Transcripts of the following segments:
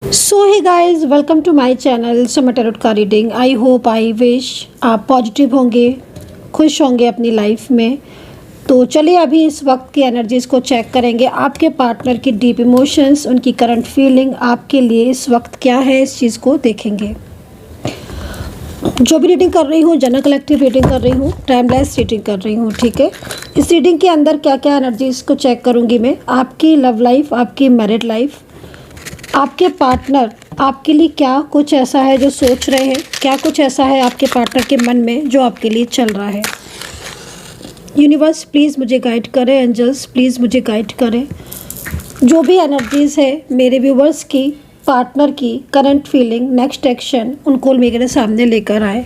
So hey guys, welcome to my channel Suma tarot का reading. I hope I wish आप positive होंगे, खुश होंगे अपनी लाइफ में। तो चलिए अभी इस वक्त की एनर्जीज़ को चेक करेंगे। आपके पार्टनर की डीप इमोशंस, उनकी करंट फीलिंग आपके लिए इस वक्त क्या है, इस चीज़ को देखेंगे। जो भी रीडिंग कर रही हूँ, जनरल कलेक्टिव रीडिंग कर रही हूँ, टाइमलेस रीडिंग कर रही हूँ, ठीक है। इस रीडिंग के अंदर क्या क्या एनर्जीज़ को चेक करूँगी मैं। आपकी लव लाइफ, आपकी मैरिड लाइफ, आपके पार्टनर आपके लिए क्या कुछ ऐसा है जो सोच रहे हैं, क्या कुछ ऐसा है आपके पार्टनर के मन में जो आपके लिए चल रहा है। यूनिवर्स प्लीज़ मुझे गाइड करें, एंजल्स प्लीज़ मुझे गाइड करें। जो भी एनर्जीज़ है मेरे व्यूवर्स की, पार्टनर की करंट फीलिंग, नेक्स्ट एक्शन, उनको मेरे सामने लेकर आए।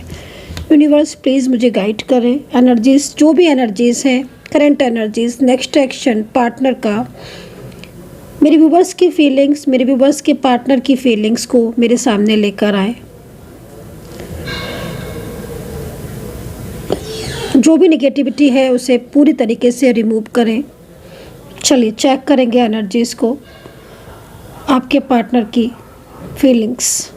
यूनिवर्स प्लीज़ मुझे गाइड करें। एनर्जीज़, जो भी एनर्जीज़ हैं, current energies, next action, partner का, मेरे व्यूवर्स की फीलिंग्स, मेरे व्यूवर्स के पार्टनर की फीलिंग्स को मेरे सामने लेकर आए। जो भी नेगेटिविटी है उसे पूरी तरीके से रिमूव करें। चलिए चेक करेंगे एनर्जीज़ को, आपके पार्टनर की फीलिंग्स।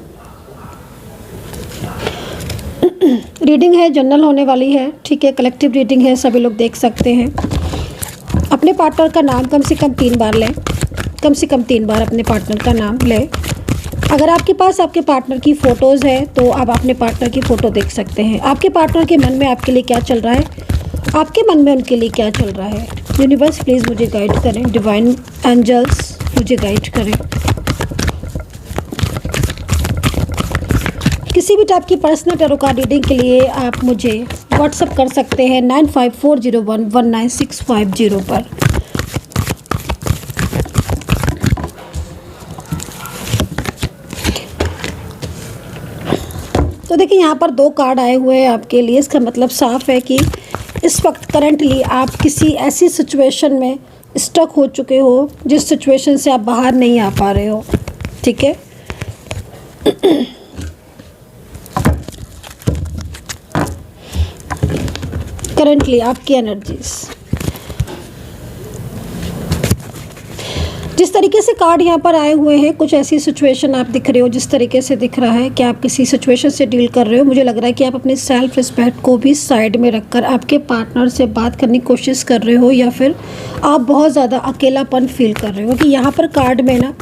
रीडिंग है, जनरल होने वाली है, ठीक है। कलेक्टिव रीडिंग है, सभी लोग देख सकते हैं। अपने पार्टनर का नाम कम से कम 3 बार लें, कम से कम 3 बार अपने पार्टनर का नाम लें। अगर आपके पास आपके पार्टनर की फ़ोटोज़ है तो आप अपने पार्टनर की फ़ोटो देख सकते हैं। आपके पार्टनर के मन में आपके लिए क्या चल रहा है, आपके मन में उनके लिए क्या चल रहा है। यूनिवर्स प्लीज़ मुझे गाइड करें, डिवाइन एंजल्स मुझे गाइड करें। किसी भी टाइप की पर्सनल टैरो कार्ड रीडिंग के लिए आप मुझे व्हाट्सअप कर सकते हैं 9540119650 पर। तो देखिए यहाँ पर 2 कार्ड आए हुए हैं आपके लिए। इसका मतलब साफ है कि इस वक्त करंटली आप किसी ऐसी सिचुएशन में स्टक हो चुके हो जिस सिचुएशन से आप बाहर नहीं आ पा रहे हो, ठीक है। करंटली आपकी एनर्जीज, जिस तरीके से कार्ड यहाँ पर आए हुए हैं, कुछ ऐसी सिचुएशन आप दिख रहे हो जिस तरीके से दिख रहा है कि आप किसी सिचुएशन से डील कर रहे हो। मुझे लग रहा है कि आप अपने सेल्फ रिस्पेक्ट को भी साइड में रखकर आपके पार्टनर से बात करने की कोशिश कर रहे हो, या फिर आप बहुत ज़्यादा अकेलापन फील कर रहे हो। कि यहाँ पर कार्ड में ना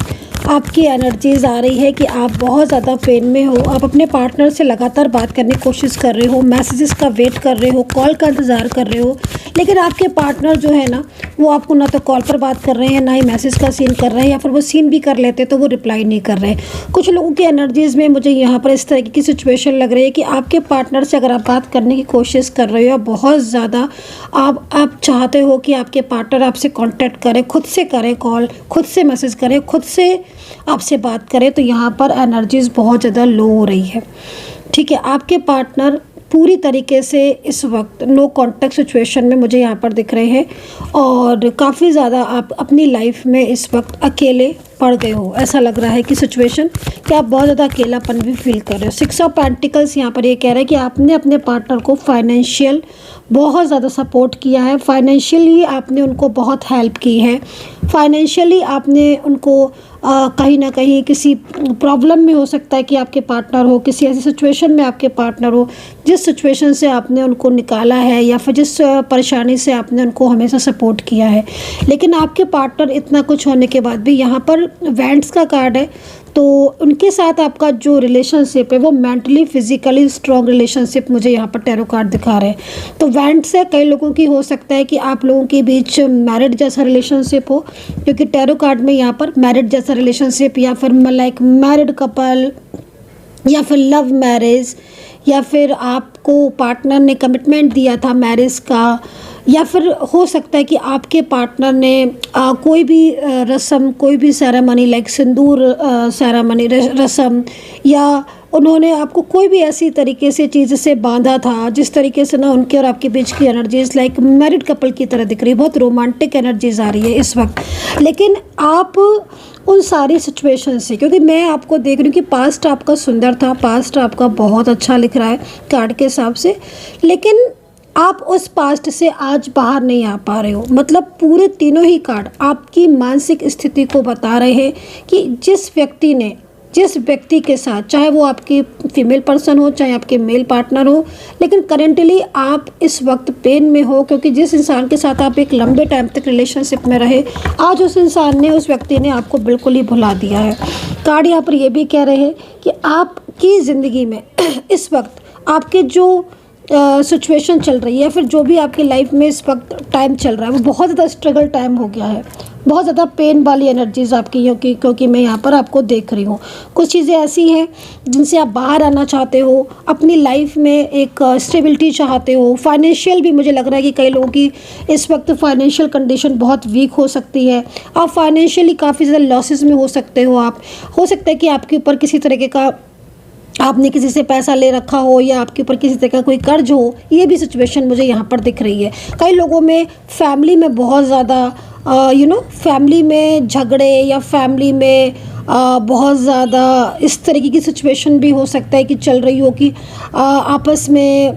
आपकी एनर्जीज़ आ रही है कि आप बहुत ज़्यादा पेन में हो। आप अपने पार्टनर से लगातार बात करने की कोशिश कर रहे हो, मैसेजेस का वेट कर रहे हो, कॉल का इंतज़ार कर रहे हो, लेकिन आपके पार्टनर जो है ना वो आपको ना तो कॉल पर बात कर रहे हैं, ना ही मैसेज का सीन कर रहे हैं, या फिर वो सीन भी कर लेते तो वो रिप्लाई नहीं कर रहे। कुछ लोगों की एनर्जीज़ में मुझे यहाँ पर इस तरीके की सिचुएशन लग रही है कि आपके पार्टनर से अगर आप बात करने की कोशिश कर रहे हो, बहुत ज़्यादा आप चाहते हो कि आपके पार्टनर आपसे कांटेक्ट करें, खुद से करें कॉल, खुद से मैसेज करें, खुद से आपसे बात करें, तो यहाँ पर एनर्जीज़ बहुत ज़्यादा लो हो रही है, ठीक है। आपके पार्टनर पूरी तरीके से इस वक्त नो कांटेक्ट सिचुएशन में मुझे यहाँ पर दिख रहे हैं, और काफ़ी ज़्यादा आप अपनी लाइफ में इस वक्त अकेले पड़ गए हो। ऐसा लग रहा है कि सिचुएशन कि आप बहुत ज़्यादा अकेलापन भी फील कर रहे हो। 6 ऑफ पेंटिकल्स यहाँ पर ये कह रहा है कि आपने अपने पार्टनर को फाइनेंशियल बहुत ज़्यादा सपोर्ट किया है, फाइनेंशियली आपने उनको बहुत हेल्प की है, फाइनेंशियली आपने उनको कहीं ना कहीं किसी प्रॉब्लम में, हो सकता है कि आपके पार्टनर हो, किसी ऐसी सिचुएशन में आपके पार्टनर हो जिस सिचुएशन से आपने उनको निकाला है, या फिर जिस परेशानी से आपने उनको हमेशा सपोर्ट किया है। लेकिन आपके पार्टनर इतना कुछ होने के बाद भी, यहाँ पर वेंट्स का कार्ड है, तो उनके साथ आपका जो रिलेशनशिप है वो मेंटली फिजिकली स्ट्रॉन्ग रिलेशनशिप मुझे यहाँ पर टैरो कार्ड दिखा रहे हैं। तो वेंट से कई लोगों की हो सकता है कि आप लोगों के बीच मैरिड जैसा रिलेशनशिप हो, क्योंकि टैरो कार्ड में यहाँ पर मैरिड जैसा रिलेशनशिप, या फिर लाइक मैरिड कपल, या फिर लव मैरिज, या फिर आपको पार्टनर ने कमिटमेंट दिया था मैरिज का, या फिर हो सकता है कि आपके पार्टनर ने कोई भी रस्म, कोई भी सेरेमनी लाइक सिंदूर सेरेमनी रस्म, या उन्होंने आपको कोई भी ऐसी तरीके से चीज़ से बांधा था जिस तरीके से ना उनके और आपके बीच की एनर्जीज लाइक मैरिड कपल की तरह दिख रही है। बहुत रोमांटिक एनर्जीज आ रही है इस वक्त। लेकिन आप उन सारी सिचुएशन से, क्योंकि मैं आपको देख रही हूँ कि पास्ट आपका सुंदर था, पास्ट आपका बहुत अच्छा लिख रहा है कार्ड के हिसाब से, लेकिन आप उस पास्ट से आज बाहर नहीं आ पा रहे हो। मतलब पूरे तीनों ही कार्ड आपकी मानसिक स्थिति को बता रहे हैं कि जिस व्यक्ति ने जिस व्यक्ति के साथ, चाहे वो आपकी फीमेल पर्सन हो चाहे आपके मेल पार्टनर हो, लेकिन करेंटली आप इस वक्त पेन में हो, क्योंकि जिस इंसान के साथ आप एक लंबे टाइम तक रिलेशनशिप में रहे, आज उस इंसान ने, उस व्यक्ति ने आपको बिल्कुल ही भुला दिया है। कार्ड यहाँ पर ये भी कह रहे हैं कि आपकी ज़िंदगी में इस वक्त आपके जो सिचुएशन चल रही है, फिर जो भी आपकी लाइफ में इस वक्त टाइम चल रहा है, वो बहुत ज़्यादा स्ट्रगल टाइम हो गया है, बहुत ज़्यादा पेन वाली एनर्जीज आपकी, क्योंकि मैं यहाँ पर आपको देख रही हूँ। कुछ चीज़ें ऐसी हैं जिनसे आप बाहर आना चाहते हो, अपनी लाइफ में एक स्टेबिलिटी चाहते हो। फाइनेंशियल भी मुझे लग रहा है कि कई लोगों की इस वक्त फाइनेंशियल कंडीशन बहुत वीक हो सकती है। आप फाइनेंशियली काफ़ी ज़्यादा लॉसेस में हो सकते हो। आप हो सकता है कि आपके ऊपर किसी तरीके का, आपने किसी से पैसा ले रखा हो या आपके ऊपर किसी तरह का कोई कर्ज हो, ये भी सिचुएशन मुझे यहाँ पर दिख रही है। कई लोगों में फैमिली में बहुत ज़्यादा फैमिली में झगड़े या फैमिली में बहुत ज़्यादा इस तरीके की सिचुएशन भी हो सकता है कि चल रही हो कि आपस में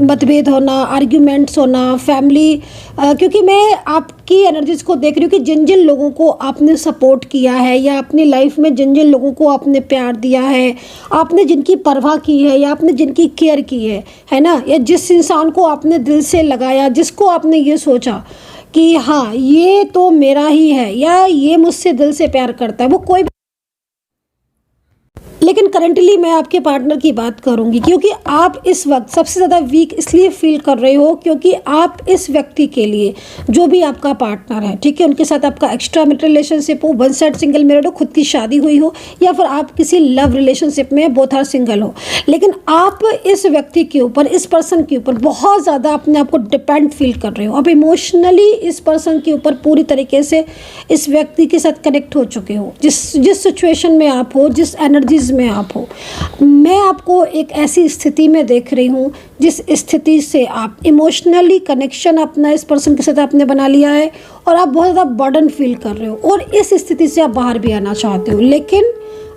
मतभेद होना, आर्ग्यूमेंट्स होना, फैमिली, क्योंकि मैं आपकी एनर्जीज को देख रही हूँ कि जिन जिन लोगों को आपने सपोर्ट किया है या अपनी लाइफ में जिन जिन लोगों को आपने प्यार दिया है, आपने जिनकी परवाह की है या आपने जिनकी केयर की है ना, या जिस इंसान को आपने दिल से लगाया, जिसको आपने ये सोचा कि हाँ ये तो मेरा ही है या ये मुझसे दिल से प्यार करता है, वो कोई, लेकिन करंटली मैं आपके पार्टनर की बात करूंगी, क्योंकि आप इस वक्त सबसे ज़्यादा वीक इसलिए फील कर रहे हो क्योंकि आप इस व्यक्ति के लिए, जो भी आपका पार्टनर है, ठीक है, उनके साथ आपका एक्स्ट्रा मैरिटल रिलेशनशिप हो, वन साइड सिंगल मैरिड हो, खुद की शादी हुई हो, या फिर आप किसी लव रिलेशनशिप में बोथ आर सिंगल हो, लेकिन आप इस व्यक्ति के ऊपर, इस पर्सन के ऊपर बहुत ज़्यादा अपने आप को डिपेंड फील कर रहे हो। आप इमोशनली इस पर्सन के ऊपर पूरी तरीके से इस व्यक्ति के साथ कनेक्ट हो चुके हो। जिस सिचुएशन में आप हो, जिस एनर्जीज में आप हो, मैं आपको एक ऐसी स्थिति में देख रही हूँ जिस स्थिति से आप इमोशनली कनेक्शन अपना इस पर्सन के साथ आपने बना लिया है और आप बहुत ज़्यादा बर्डन फील कर रहे हो और इस स्थिति से आप बाहर भी आना चाहते हो, लेकिन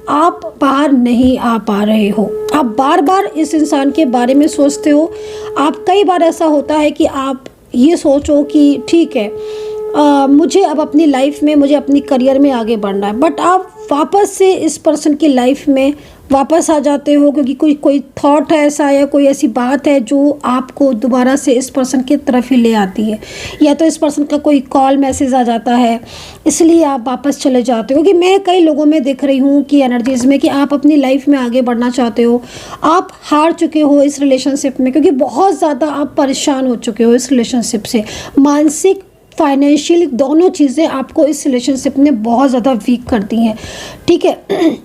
आप बाहर नहीं आ पा रहे हो। आप बार बार इस इंसान के बारे में सोचते हो। आप कई बार ऐसा होता है कि आप ये सोचो कि ठीक है, मुझे अब अपनी लाइफ में, मुझे अपनी करियर में आगे बढ़ना है, बट आप वापस से इस पर्सन की लाइफ में वापस आ जाते हो क्योंकि कोई थॉट है ऐसा, या कोई ऐसी बात है जो आपको दोबारा से इस पर्सन की तरफ ही ले आती है, या तो इस पर्सन का कोई कॉल मैसेज आ जाता है, इसलिए आप वापस चले जाते हो। कि मैं कई लोगों में देख रही हूँ कि एनर्जीज़ में कि आप अपनी लाइफ में आगे बढ़ना चाहते हो, आप हार चुके हो इस रिलेशनशिप में क्योंकि बहुत ज़्यादा आप परेशान हो चुके हो इस रिलेशनशिप से। मानसिक, फाइनेंशियल, दोनों चीज़ें आपको इस रिलेशनशिप ने बहुत ज़्यादा वीक कर दी हैं, ठीक है।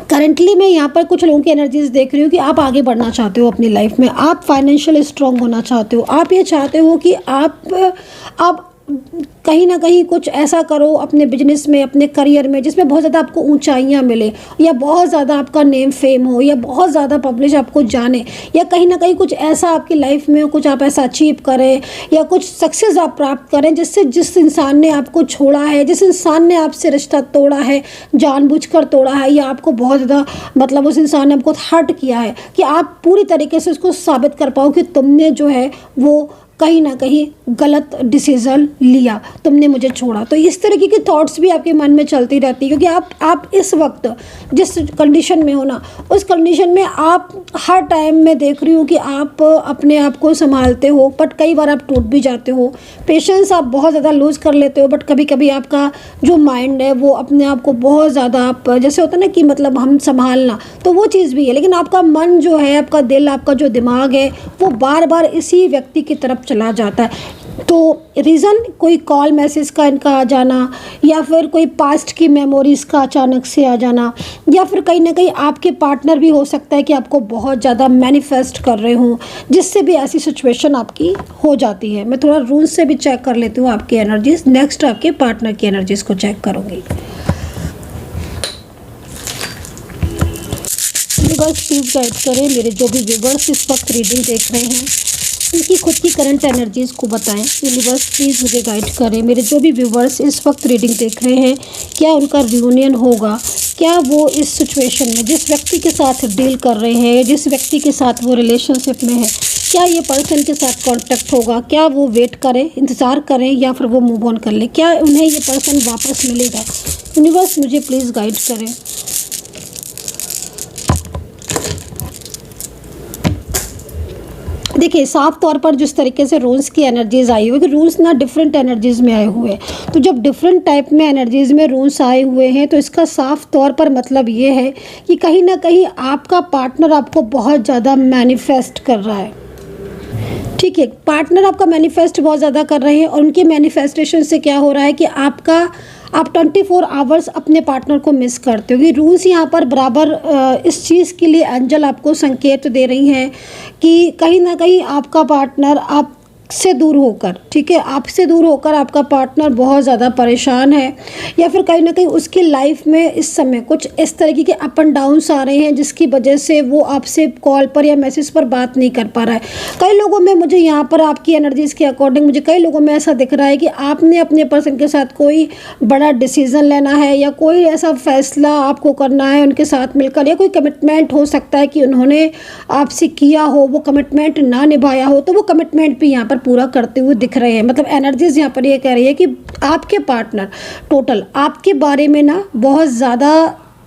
करंटली मैं यहाँ पर कुछ लोगों की एनर्जीज देख रही हूँ कि आप आगे बढ़ना चाहते हो अपनी लाइफ में, आप फाइनेंशियल स्ट्रांग होना चाहते हो, आप ये चाहते हो कि आप कहीं ना कहीं कुछ ऐसा करो अपने बिजनेस में, अपने करियर में, जिसमें बहुत ज़्यादा आपको ऊंचाइयां मिले, या बहुत ज़्यादा आपका नेम फेम हो, या बहुत ज़्यादा पब्लिश आपको जाने, या कहीं ना कहीं कुछ ऐसा आपकी लाइफ में कुछ आप ऐसा अचीव करें या कुछ सक्सेस आप प्राप्त करें जिससे, जिस इंसान ने आपको छोड़ा है, जिस इंसान ने आपसे रिश्ता तोड़ा है, जानबूझकर तोड़ा है, या आपको बहुत ज़्यादा मतलब उस इंसान ने आपको हर्ट किया है, कि आप पूरी तरीके से उसको साबित कर पाओ कि तुमने जो है वो कहीं ना कहीं गलत डिसीज़न लिया, तुमने मुझे छोड़ा। तो इस तरीके की थॉट्स भी आपके मन में चलती रहती है क्योंकि आप इस वक्त जिस कंडीशन में हो ना, उस कंडीशन में आप हर टाइम में देख रही हूँ कि आप अपने आप को संभालते हो, बट कई बार आप टूट भी जाते हो। पेशेंस आप बहुत ज़्यादा लूज़ कर लेते हो, बट कभी कभी आपका जो माइंड है वो अपने आप को बहुत ज़्यादा, आप जैसे होता है ना कि मतलब हम संभालना, तो वो चीज़ भी है, लेकिन आपका मन जो है, आपका दिल, आपका जो दिमाग है, वो बार बार इसी व्यक्ति की तरफ चला जाता है। तो रीज़न कोई कॉल मैसेज का इनका आ जाना, या फिर कोई पास्ट की मेमोरीज़ का अचानक से आ जाना, या फिर कहीं ना कहीं आपके पार्टनर भी हो सकता है कि आपको बहुत ज़्यादा मैनिफेस्ट कर रहे हों, जिससे भी ऐसी सिचुएशन आपकी हो जाती है। मैं थोड़ा रूल से भी चेक कर लेती हूँ आपकी एनर्जीज। नेक्स्ट आपके पार्टनर की एनर्जीज़ को चेक करूँगी। व्यूअर्स प्लीज़ गाइड करें, मेरे जो भी व्यूअर्स इस वक्त रीडिंग देख रहे हैं उनकी खुद की करंट एनर्जीज़ को बताएं। यूनिवर्स प्लीज़ मुझे गाइड करें, मेरे जो भी व्यूवर्स इस वक्त रीडिंग देख रहे हैं, क्या उनका रियूनियन होगा, क्या वो इस सिचुएशन में जिस व्यक्ति के साथ डील कर रहे हैं, जिस व्यक्ति के साथ वो रिलेशनशिप में है, क्या ये पर्सन के साथ कांटेक्ट होगा, क्या वो वेट करें, इंतज़ार करें, या फिर वो मूव ऑन कर ले, क्या उन्हें ये पर्सन वापस मिलेगा। यूनिवर्स मुझे प्लीज़ गाइड करें। देखिए साफ तौर पर जिस तरीके से रूल्स की एनर्जीज आई हुई है, रूल्स ना डिफरेंट एनर्जीज में आए हुए हैं। तो जब डिफरेंट टाइप में एनर्जीज में रूल्स आए हुए हैं तो इसका साफ तौर पर मतलब ये है कि कहीं ना कहीं आपका पार्टनर आपको बहुत ज़्यादा मैनिफेस्ट कर रहा है। ठीक है, पार्टनर आपका मैनिफेस्ट बहुत ज़्यादा कर रहे हैं और उनके मैनिफेस्टेशन से क्या हो रहा है कि आप 24 आवर्स अपने पार्टनर को मिस करते हो। ये रूल्स यहाँ पर बराबर इस चीज़ के लिए एंजल आपको संकेत दे रही हैं कि कहीं ना कहीं आपका पार्टनर आपसे दूर होकर, ठीक है, आपसे दूर होकर आपका पार्टनर बहुत ज़्यादा परेशान है, या फिर कहीं ना कहीं उसकी लाइफ में इस समय कुछ इस तरीके के अप एंड डाउन्स आ रहे हैं जिसकी वजह से वो आपसे कॉल पर या मैसेज पर बात नहीं कर पा रहा है। कई लोगों में मुझे यहाँ पर आपकी एनर्जीज़ के अकॉर्डिंग मुझे कई लोगों में ऐसा दिख रहा है कि आपने अपने पर्सन के साथ कोई बड़ा डिसीज़न लेना है या कोई ऐसा फैसला आपको करना है उनके साथ मिलकर, या कोई कमिटमेंट हो सकता है कि उन्होंने आपसे किया हो, वो कमिटमेंट ना निभाया हो, तो वो कमिटमेंट भी यहाँ पर पूरा करते हुए दिख रहे हैं। मतलब एनर्जीज यहाँ पर ये कह रही है कि आपके पार्टनर टोटल आपके बारे में ना बहुत ज़्यादा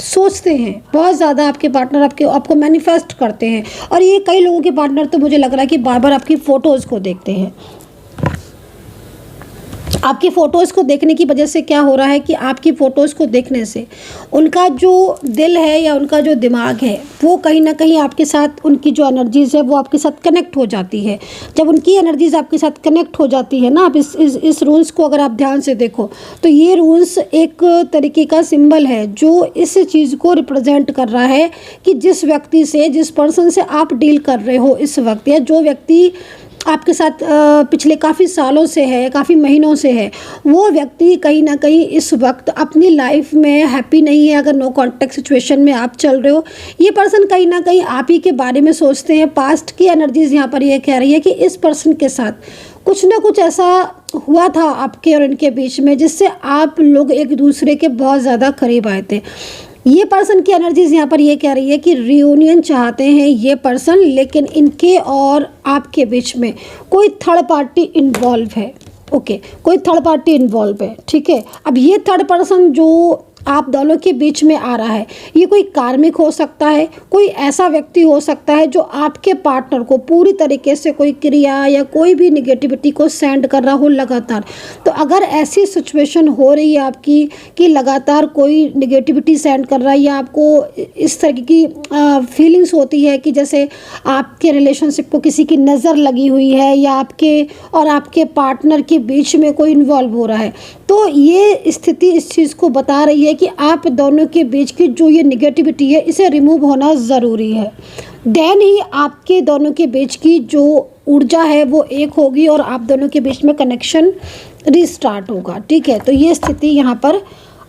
सोचते हैं, बहुत ज़्यादा आपके पार्टनर आपको मैनिफेस्ट करते हैं। और ये कई लोगों के पार्टनर तो मुझे लग रहा है कि बार बार आपकी फ़ोटोज़ को देखते हैं। आपकी फ़ोटोज़ को देखने की वजह से क्या हो रहा है कि आपकी फ़ोटोज़ को देखने से उनका जो दिल है या उनका जो दिमाग है वो कहीं ना कहीं आपके साथ, उनकी जो एनर्जीज़ है वो आपके साथ कनेक्ट हो जाती है। जब उनकी एनर्जीज़ आपके साथ कनेक्ट हो जाती है ना, आप इस रूल्स को अगर आप ध्यान से देखो तो ये रूल्स एक तरीके का सिंबल है जो इस चीज़ को रिप्रेजेंट कर रहा है कि जिस व्यक्ति से, जिस पर्सन से आप डील कर रहे हो इस वक्त, या जो व्यक्ति आपके साथ पिछले काफ़ी सालों से है, काफ़ी महीनों से है, वो व्यक्ति कहीं ना कहीं इस वक्त अपनी लाइफ में हैप्पी नहीं है। अगर नो कॉन्टैक्ट सिचुएशन में आप चल रहे हो, ये पर्सन कहीं ना कहीं आप ही के बारे में सोचते हैं। पास्ट की एनर्जीज यहाँ पर ये कह रही है कि इस पर्सन के साथ कुछ ना कुछ ऐसा हुआ था आपके और इनके बीच में जिससे आप लोग एक दूसरे के बहुत ज़्यादा करीब आए थे। ये पर्सन की एनर्जीज यहाँ पर ये कह रही है कि रियूनियन चाहते हैं ये पर्सन, लेकिन इनके और आपके बीच में कोई थर्ड पार्टी इन्वॉल्व है। ओके, कोई थर्ड पार्टी इन्वॉल्व है, ठीक है। अब ये थर्ड पर्सन जो आप दोनों के बीच में आ रहा है, ये कोई कार्मिक हो सकता है, कोई ऐसा व्यक्ति हो सकता है जो आपके पार्टनर को पूरी तरीके से कोई क्रिया या कोई भी निगेटिविटी को सेंड कर रहा हो लगातार। तो अगर ऐसी सिचुएशन हो रही है आपकी कि लगातार कोई निगेटिविटी सेंड कर रहा है, या आपको इस तरह की फीलिंग्स होती है कि जैसे आपके रिलेशनशिप को किसी की नज़र लगी हुई है, या आपके और आपके पार्टनर के बीच में कोई इन्वॉल्व हो रहा है, तो ये स्थिति इस चीज़ को बता रही है कि आप दोनों के बीच की जो ये निगेटिविटी है इसे रिमूव होना ज़रूरी है। देन ही आपके दोनों के बीच की जो ऊर्जा है वो एक होगी और आप दोनों के बीच में कनेक्शन रीस्टार्ट होगा, ठीक है। तो ये स्थिति यहाँ पर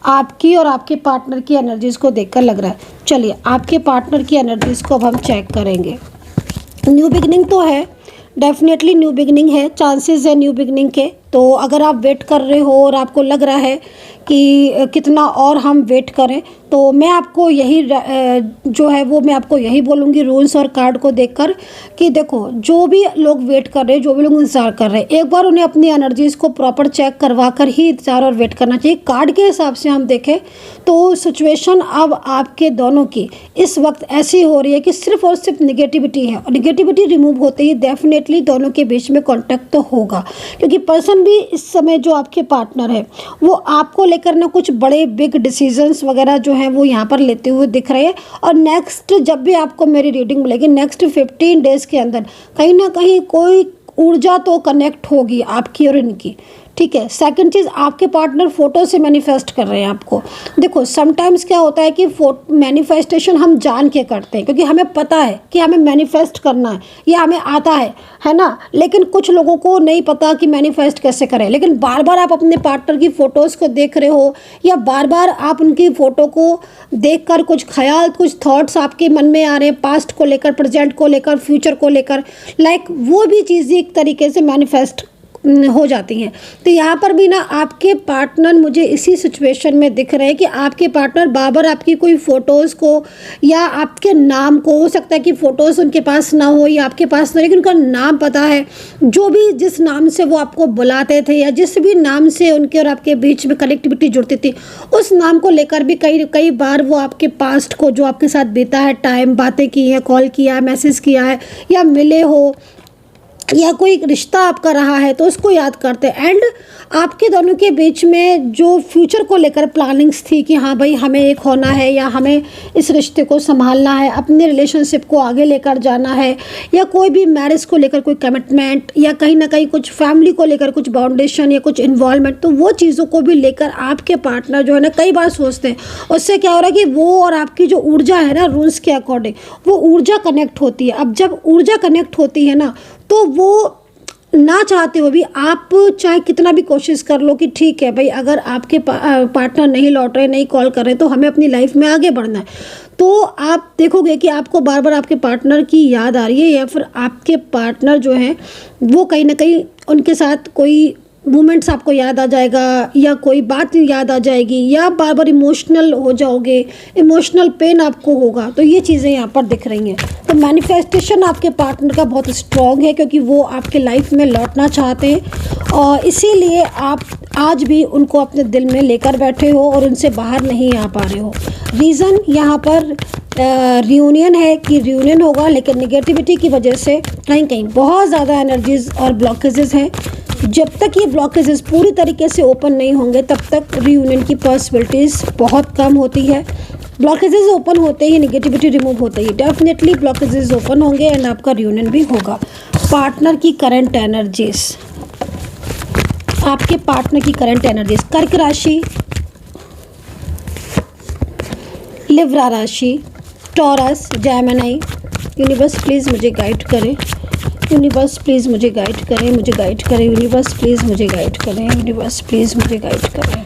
आपकी और आपके पार्टनर की एनर्जीज़ को देखकर लग रहा है। चलिए आपके पार्टनर की एनर्जीज़ को अब हम चेक करेंगे। न्यू बिगनिंग तो है, डेफिनेटली न्यू बिगनिंग है, चांसेस है न्यू बिगनिंग के। तो अगर आप वेट कर रहे हो और आपको लग रहा है कि कितना और हम वेट करें, तो मैं आपको यही जो है वो मैं आपको यही बोलूँगी रूल्स और कार्ड को देखकर कि देखो, जो भी लोग वेट कर रहे हैं, जो भी लोग इंतज़ार कर रहे हैं, एक बार उन्हें अपनी एनर्जीज़ को प्रॉपर चेक करवा कर ही इंतज़ार और वेट करना चाहिए। कार्ड के हिसाब से हम देखें तो सिचुएशन अब आपके दोनों की इस वक्त ऐसी हो रही है कि सिर्फ और सिर्फ निगेटिविटी है, और निगेटिविटी रिमूव होते ही डेफिनेटली दोनों के बीच में कॉन्टैक्ट तो होगा, क्योंकि पर्सन भी इस समय जो आपके पार्टनर है वो आपको लेकर ना कुछ बड़े बिग डिसीजंस वगैरह जो हैं वो यहाँ पर लेते हुए दिख रहे हैं। और नेक्स्ट जब भी आपको मेरी रीडिंग मिलेगी नेक्स्ट 15 डेज़ के अंदर कहीं ना कहीं कोई ऊर्जा तो कनेक्ट होगी आपकी और इनकी, ठीक है। सेकंड चीज़, आपके पार्टनर फ़ोटो से मैनिफेस्ट कर रहे हैं आपको। देखो समटाइम्स क्या होता है कि मैनिफेस्टेशन हम जान के करते हैं क्योंकि हमें पता है कि हमें मैनिफेस्ट करना है या हमें आता है ना। लेकिन कुछ लोगों को नहीं पता कि मैनिफेस्ट कैसे करें। लेकिन बार बार आप अपने पार्टनर की फ़ोटोज़ को देख रहे हो, या बार बार आप उनकी फ़ोटो को देखकर कुछ ख्याल, कुछ थॉट्स आपके मन में आ रहे हैं, पास्ट को लेकर, प्रेजेंट को लेकर, फ्यूचर को लेकर, वो भी चीज़ें एक तरीके से मैनिफेस्ट हो जाती हैं। तो यहाँ पर भी ना आपके पार्टनर मुझे इसी सिचुएशन में दिख रहे हैं कि आपके पार्टनर बार आपकी कोई फ़ोटोज़ को या आपके नाम को, हो सकता है कि फ़ोटोज़ उनके पास ना हो या आपके पास ना, लेकिन उनका नाम पता है, जो भी जिस नाम से वो आपको बुलाते थे या जिस भी नाम से उनके और आपके बीच में कनेक्टिविटी जुड़ती थी, उस नाम को लेकर भी कई बार वो आपके पास्ट को, जो आपके साथ बीता है टाइम, बातें की हैं, कॉल किया है, मैसेज किया है या मिले हो, या कोई रिश्ता आपका रहा है तो उसको याद करते हैं। एंड आपके दोनों के बीच में जो फ्यूचर को लेकर प्लानिंग्स थी कि हाँ भाई हमें एक होना है या हमें इस रिश्ते को संभालना है, अपने रिलेशनशिप को आगे लेकर जाना है, या कोई भी मैरिज को लेकर कोई कमिटमेंट, या कहीं ना कहीं कुछ फैमिली को लेकर कुछ बाउंडेशन या कुछ इन्वॉल्वमेंट, तो वो चीज़ों को भी लेकर आपके पार्टनर जो है ना कई बार सोचते हैं। उससे क्या हो रहा है कि वो और आपकी जो ऊर्जा है ना रूल्स के अकॉर्डिंग वो ऊर्जा कनेक्ट होती है। अब जब ऊर्जा कनेक्ट होती है ना तो वो ना चाहते हो भी आप चाहे कितना भी कोशिश कर लो कि ठीक है भाई अगर आपके पार्टनर नहीं लौट रहे, नहीं कॉल कर रहे, तो हमें अपनी लाइफ में आगे बढ़ना है, तो आप देखोगे कि आपको बार बार आपके पार्टनर की याद आ रही है, या फिर आपके पार्टनर जो है वो कहीं ना कहीं उनके साथ कोई मोमेंट्स आपको याद आ जाएगा, या कोई बात याद आ जाएगी, या बार बार इमोशनल हो जाओगे, इमोशनल पेन आपको होगा। तो ये चीज़ें यहाँ पर दिख रही हैं। तो मैनिफेस्टेशन आपके पार्टनर का बहुत स्ट्रॉन्ग है क्योंकि वो आपके लाइफ में लौटना चाहते हैं, और इसीलिए आप आज भी उनको अपने दिल में लेकर बैठे हो और उनसे बाहर नहीं आ पा रहे हो। रीज़न यहाँ पर रियूनियन है कि रियूनियन होगा, लेकिन निगेटिविटी की वजह से कहीं कहीं बहुत ज़्यादा एनर्जीज और ब्लॉकेजेस हैं। जब तक ये ब्लॉकेजेस पूरी तरीके से ओपन नहीं होंगे तब तक रीयूनियन की पॉसिबिलिटीज़ बहुत कम होती है। ब्लॉकेजेस ओपन होते ही निगेटिविटी रिमूव होते ही डेफिनेटली ब्लॉकेजेस ओपन होंगे एंड आपका रियूनियन भी होगा। पार्टनर की करंट एनर्जीज, आपके पार्टनर की करंट एनर्जीज, कर्क राशि, लिब्रा राशि, टॉरस, जेमिनी। यूनिवर्स प्लीज़ मुझे गाइड करें, यूनिवर्स प्लीज़ मुझे गाइड करें, मुझे गाइड करें, यूनिवर्स प्लीज़ मुझे गाइड करें, यूनिवर्स प्लीज़ मुझे गाइड करें।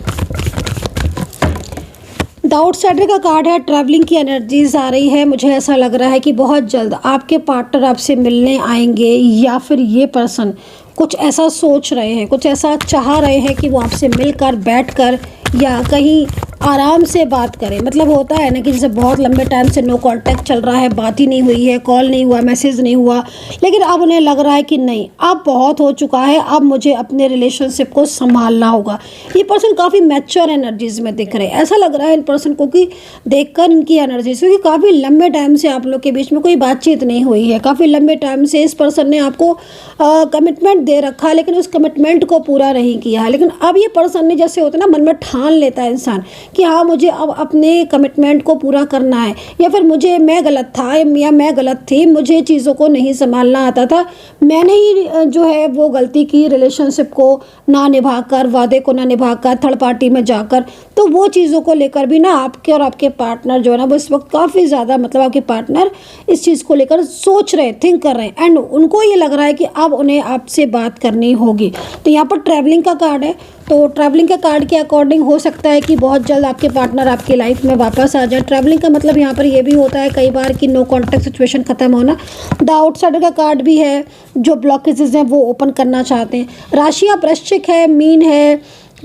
द आउटसाइडर का कार्ड है, ट्रैवलिंग की एनर्जीज आ रही है। मुझे ऐसा लग रहा है कि बहुत जल्द आपके पार्टनर आपसे मिलने आएंगे, या फिर ये पर्सन कुछ ऐसा सोच रहे हैं, कुछ ऐसा चाह रहे हैं कि वो आपसे मिलकर बैठकर या कहीं आराम से बात करें। मतलब होता है ना कि जैसे बहुत लंबे टाइम से नो कांटेक्ट चल रहा है, बात ही नहीं हुई है, कॉल नहीं हुआ, मैसेज नहीं हुआ, लेकिन अब उन्हें लग रहा है कि नहीं अब बहुत हो चुका है, अब मुझे अपने रिलेशनशिप को संभालना होगा। ये पर्सन काफ़ी मैच्योर एनर्जीज में दिख रहे हैं। ऐसा लग रहा है इन पर्सन को कि देखकर इनकी एनर्जीज, क्योंकि काफ़ी लंबे टाइम से आप लोग के बीच में कोई बातचीत नहीं हुई है, काफ़ी लंबे टाइम से इस पर्सन ने आपको कमिटमेंट दे रखा है लेकिन उस कमिटमेंट को पूरा नहीं किया है। लेकिन अब ये पर्सन ने, जैसे होता है ना मन में ठान लेता है इंसान कि हाँ मुझे अब अपने कमिटमेंट को पूरा करना है, या फिर मैं गलत था या मैं गलत थी, मुझे चीज़ों को नहीं संभालना आता था, मैंने ही जो है वो गलती की रिलेशनशिप को ना निभाकर, वादे को ना निभाकर, थर्ड पार्टी में जाकर। तो वो चीज़ों को लेकर भी ना आपके और आपके पार्टनर जो है ना वो इस वक्त काफ़ी ज़्यादा, मतलब आपके पार्टनर इस चीज़ को लेकर सोच रहे हैं, थिंक कर रहे हैं, एंड उनको ये लग रहा है कि अब उन्हें आपसे बात करनी होगी। तो यहाँ पर ट्रैवलिंग का कार्ड है, तो ट्रैवलिंग के कार्ड के अकॉर्डिंग हो सकता है कि बहुत जल्द आपके पार्टनर आपकी लाइफ में वापस आ जाए। ट्रैवलिंग का मतलब यहाँ पर ये भी होता है कई बार कि नो कॉन्टैक्ट सिचुएशन ख़त्म होना। द आउटसाइडर का कार्ड भी है, जो ब्लॉकेजेस हैं वो ओपन करना चाहते हैं। राशियाँ वृश्चिक है, मीन है,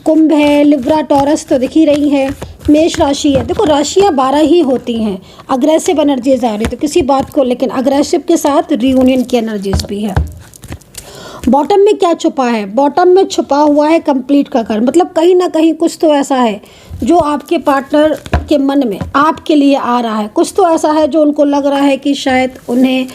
कुंभ है, लिब्रा, टॉरस तो दिख ही रही है, मेष राशि है। देखो राशियाँ 12 ही होती हैं। अग्रेसिव एनर्जीज आ रही है तो किसी बात को, लेकिन अग्रेसिव के साथ रियूनियन की एनर्जीज भी है। बॉटम में क्या छुपा है? बॉटम में छुपा हुआ है कंप्लीट का कार्ड, मतलब कहीं ना कहीं कुछ तो ऐसा है जो आपके पार्टनर के मन में आपके लिए आ रहा है, कुछ तो ऐसा है जो उनको लग रहा है कि शायद उन्हें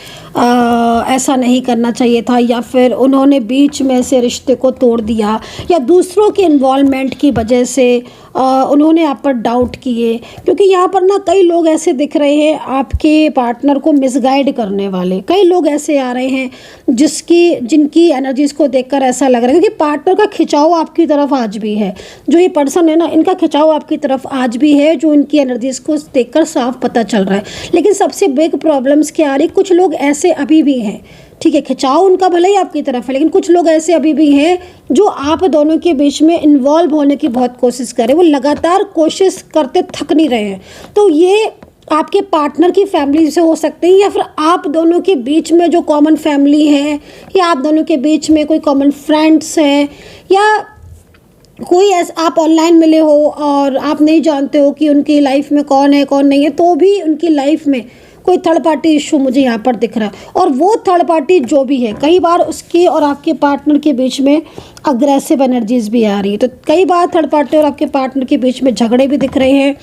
ऐसा नहीं करना चाहिए था, या फिर उन्होंने बीच में से रिश्ते को तोड़ दिया, या दूसरों के इन्वॉल्वमेंट की वजह से उन्होंने आप पर डाउट किए। क्योंकि यहाँ पर ना कई लोग ऐसे दिख रहे हैं आपके पार्टनर को मिसगाइड करने वाले, कई लोग ऐसे आ रहे हैं जिनकी एनर्जीज़ को देखकर ऐसा लग रहा है, क्योंकि पार्टनर का खिंचाव आपकी तरफ आज भी है। जो ये पर्सन है ना, इनका खिंचाव आपकी तरफ आज भी है, जो इनकी एनर्जीज़ को देखकर साफ पता चल रहा है। लेकिन सबसे बिग प्रॉब्लम्स क्या आ रही, कुछ लोग ऐसे अभी भी हैं, ठीक है, खिंचाव उनका भले ही आपकी तरफ है, लेकिन कुछ लोग ऐसे अभी भी हैं जो आप दोनों के बीच में इन्वॉल्व होने की बहुत कोशिश करें, वो लगातार कोशिश करते थक नहीं रहे हैं। तो ये आपके पार्टनर की फैमिली से हो सकते हैं, या फिर आप दोनों के बीच में जो कॉमन फैमिली है, या आप दोनों के बीच में कोई कॉमन फ्रेंड्स हैं, या कोई ऐसा आप ऑनलाइन मिले हो और आप नहीं जानते हो कि उनकी लाइफ में कौन है कौन नहीं है, तो भी उनकी लाइफ में कोई थर्ड पार्टी इशू मुझे यहाँ पर दिख रहा है। और वो थर्ड पार्टी जो भी है, कई बार उसके और आपके पार्टनर के बीच में अग्रेसिव एनर्जीज भी आ रही है। तो कई बार थर्ड पार्टी और आपके पार्टनर के बीच में झगड़े भी दिख रहे हैं,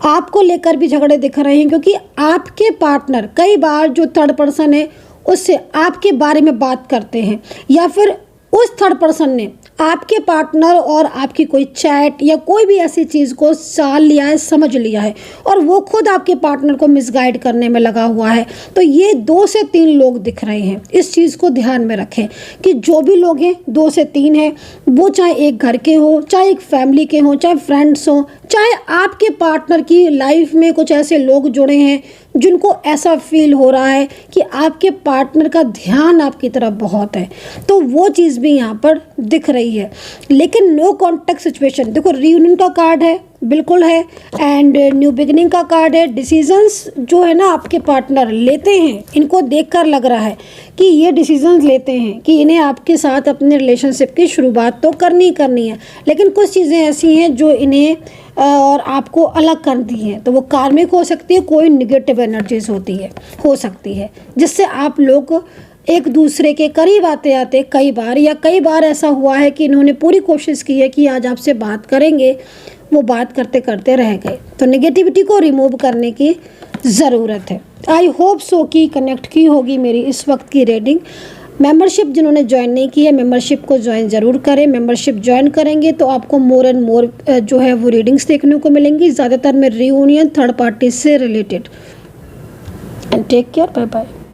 आपको लेकर भी झगड़े दिख रहे हैं, क्योंकि आपके पार्टनर कई बार जो थर्ड पर्सन है उससे आपके बारे में बात करते हैं, या फिर उस थर्ड पर्सन ने आपके पार्टनर और आपकी कोई चैट या कोई भी ऐसी चीज़ को साल लिया है, समझ लिया है, और वो खुद आपके पार्टनर को मिसगाइड करने में लगा हुआ है, तो ये 2 से 3 लोग दिख रहे हैं। इस चीज़ को ध्यान में रखें कि जो भी लोग हैं 2 से 3 हैं, वो चाहे एक घर के हो, चाहे एक फैमिली के हों, चाहे फ्रेंड्स हों, चाहे आपके पार्टनर की लाइफ में कुछ ऐसे लोग जुड़े हैं जिनको ऐसा फील हो रहा है कि आपके पार्टनर का ध्यान आपकी तरफ बहुत है, तो वो चीज़ भी यहाँ पर दिख रही है। लेकिन नो कॉन्टैक्ट सिचुएशन, देखो रियूनियन का कार्ड है, बिल्कुल है, एंड न्यू बिगिनिंग का कार्ड है। डिसीजंस जो है ना आपके पार्टनर लेते हैं, इनको देखकर लग रहा है कि ये डिसीजंस लेते हैं कि इन्हें आपके साथ अपने रिलेशनशिप की शुरुआत तो करनी है, लेकिन कुछ चीज़ें ऐसी हैं जो इन्हें और आपको अलग करती हैं। तो वो कार्मिक हो सकती है, कोई निगेटिव एनर्जीज हो सकती है, जिससे आप लोग एक दूसरे के करीब आते आते कई बार ऐसा हुआ है कि इन्होंने पूरी कोशिश की है कि आज आपसे बात करेंगे, वो बात करते करते रह गए। तो नेगेटिविटी को रिमूव करने की ज़रूरत है। आई होप सो कि कनेक्ट की होगी मेरी इस वक्त की रीडिंग। मेंबरशिप जिन्होंने ज्वाइन नहीं की है, मेंबरशिप को ज्वाइन ज़रूर करें। मेंबरशिप ज्वाइन करेंगे तो आपको मोर एंड मोर जो है वो रीडिंग्स देखने को मिलेंगी, ज़्यादातर में रियूनियन थर्ड पार्टी से रिलेटेड। And take care, bye bye.